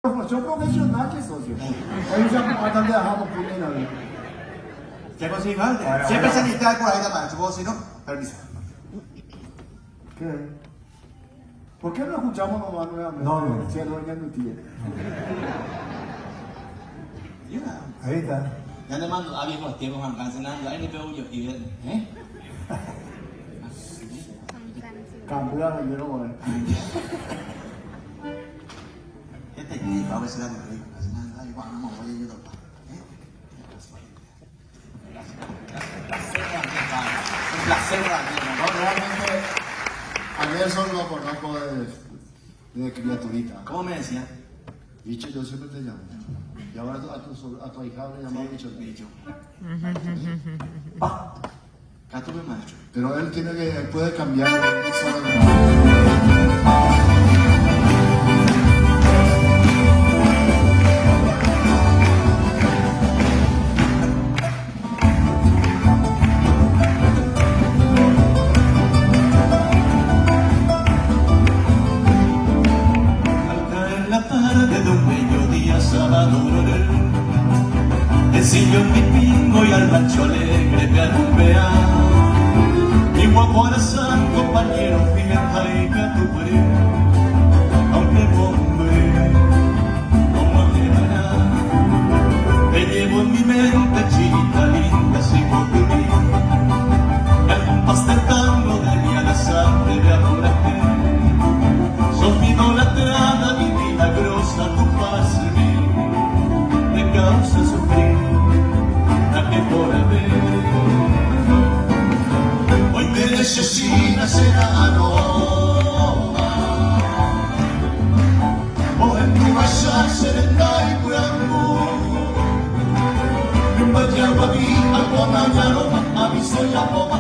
Soy profesional que socio. Ellos ya tratan de dejarnos punir. ¿Ya conseguí más? Siempre se necesita por ahí la mano, supongo, si no, permiso. ¿Qué? ¿Por qué no escuchamos nomás nuevamente? No. Si no es mentira. Ahí está. Ya le mando a viejos tiempos van cancelando, ahí le pego yo y ven, ¿eh? Cambiar, yo no voy. Este que va a ver si la de rico, cancelando, ahí va, no voy a yo tocar, ¿eh? Un placer, No, realmente a Nelson lo conozco desde criaturita. ¿Cómo me decía? Bicho, yo siempre te llamo. Y ahora a tu hijado le llamamos bicho. Bicho. Ah, Acá tuve maestro. pero él puede cambiar Al caer la tarde de un bello día sábado, ensillo en mi pingo y al rancho alegre me alumbea. Mi guaguarazán, compañero, fíjate que tu primo, aunque bombe, no me dejará. Te llevo en mi mente, chinita linda, sigo tu vida. El compás del tango de mi alazán debe apurarte. Sos mi idolatrada, mi milagrosa, tu paz en mí me causa sufrir, la que por haber. Hoy me necesita serano, o en tu vaya serena y cuerpo. Nunca te hago a mí, algo mañana, aviso y la boba.